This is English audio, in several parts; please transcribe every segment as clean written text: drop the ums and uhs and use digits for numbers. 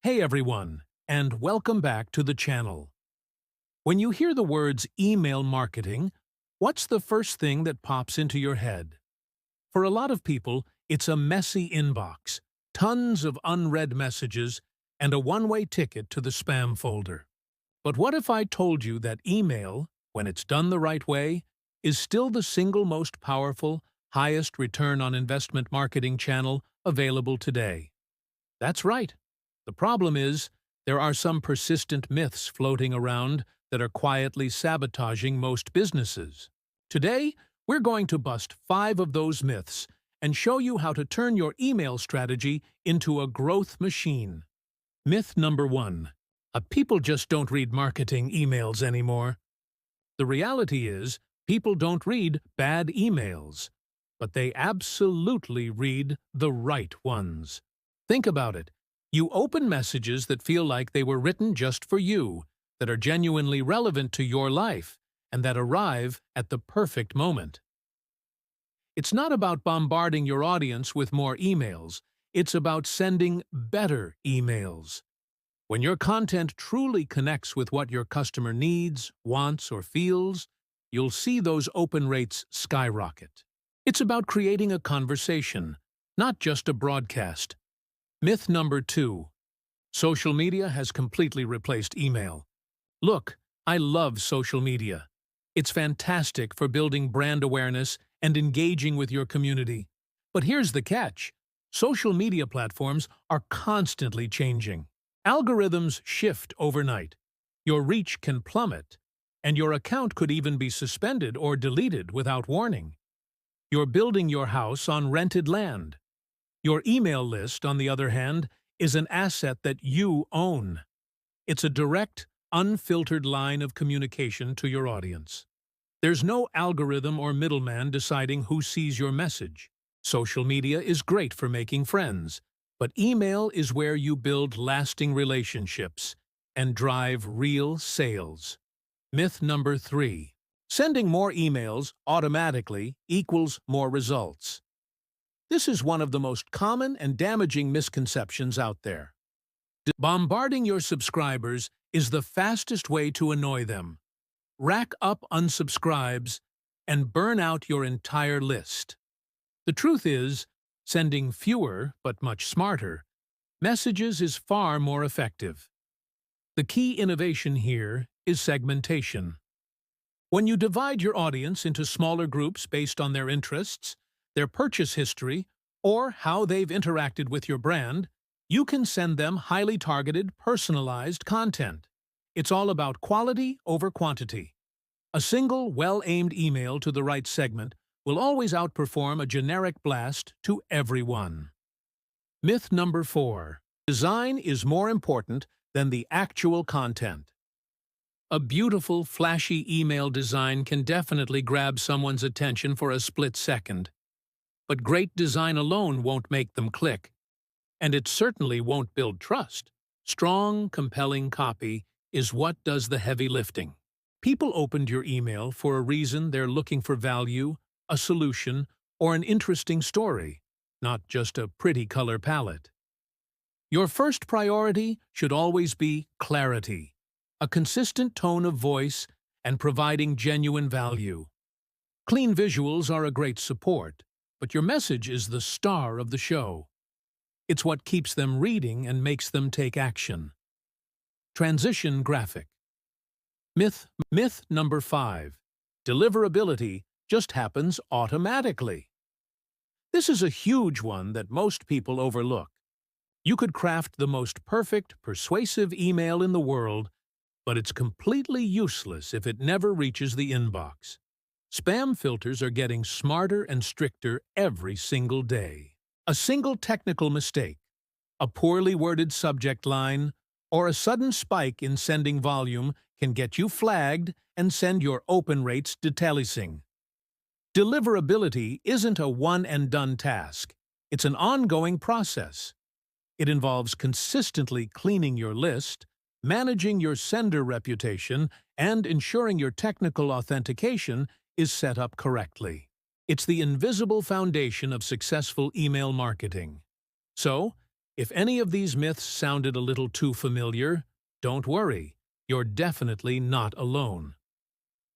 Hey everyone, and welcome back to the channel. When you hear the words email marketing, what's the first thing that pops into your head? For a lot of people, it's a messy inbox, tons of unread messages, and a one-way ticket to the spam folder. But what if I told you that email, when it's done the right way, is still the single most powerful, highest return on investment marketing channel available today? That's right. The problem is, there are some persistent myths floating around that are quietly sabotaging most businesses. Today, we're going to bust 5 of those myths and show you how to turn your email strategy into a growth machine. Myth number 1. People just don't read marketing emails anymore. The reality is, people don't read bad emails, but they absolutely read the right ones. Think about it. You open messages that feel like they were written just for you, that are genuinely relevant to your life, and that arrive at the perfect moment. It's not about bombarding your audience with more emails, it's about sending better emails. When your content truly connects with what your customer needs, wants, or feels, you'll see those open rates skyrocket. It's about creating a conversation, not just a broadcast. Myth number 2. Social media has completely replaced email. Look, I love social media. It's fantastic for building brand awareness and engaging with your community. But here's the catch. Social media platforms are constantly changing. Algorithms shift overnight. Your reach can plummet, and your account could even be suspended or deleted without warning. You're building your house on rented land. Your email list, on the other hand, is an asset that you own. It's a direct, unfiltered line of communication to your audience. There's no algorithm or middleman deciding who sees your message. Social media is great for making friends, but email is where you build lasting relationships and drive real sales. Myth number 3. Sending more emails automatically equals more results. This is one of the most common and damaging misconceptions out there. Bombarding your subscribers is the fastest way to annoy them. Rack up unsubscribes and burn out your entire list. The truth is, sending fewer, but much smarter, messages is far more effective. The key innovation here is segmentation. When you divide your audience into smaller groups based on their interests, their purchase history, or how they've interacted with your brand, you can send them highly targeted, personalized content. It's all about quality over quantity. A single, well-aimed email to the right segment will always outperform a generic blast to everyone. Myth number 4. Design is more important than the actual content. A beautiful, flashy email design can definitely grab someone's attention for a split second. But great design alone won't make them click. And it certainly won't build trust. Strong, compelling copy is what does the heavy lifting. People opened your email for a reason. They're looking for value, a solution, or an interesting story, not just a pretty color palette. Your first priority should always be clarity, a consistent tone of voice, and providing genuine value. Clean visuals are a great support, but your message is the star of the show. It's what keeps them reading and makes them take action. Transition graphic. Myth number 5. Deliverability just happens automatically. This is a huge one that most people overlook. You could craft the most perfect, persuasive email in the world, but it's completely useless if it never reaches the inbox. Spam filters are getting smarter and stricter every single day. A single technical mistake, a poorly worded subject line, or a sudden spike in sending volume can get you flagged and send your open rates detailing. Deliverability isn't a one-and-done task. It's an ongoing process. It involves consistently cleaning your list, managing your sender reputation, and ensuring your technical authentication is set up correctly. It's the invisible foundation of successful email marketing. So, If any of these myths sounded a little too familiar, don't worry, you're definitely not alone.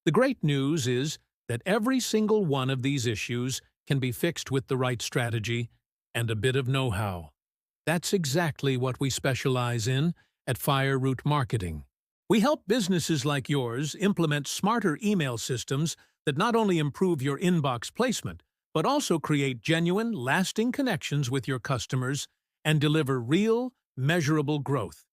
The great news is that every single one of these issues can be fixed with the right strategy and a bit of know-how. That's exactly what we specialize in at Fire Root Marketing. We help businesses like yours implement smarter email systems that not only improve your inbox placement, but also create genuine, lasting connections with your customers and deliver real, measurable growth.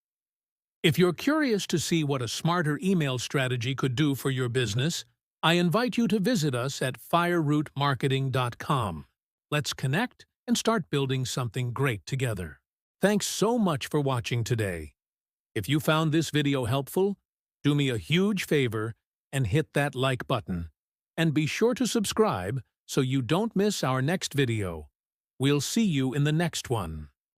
If you're curious to see what a smarter email strategy could do for your business, I invite you to visit us at firerootmarketing.com. Let's connect and start building something great together. Thanks so much for watching today. If you found this video helpful, do me a huge favor and hit that like button. And be sure to subscribe so you don't miss our next video. We'll see you in the next one.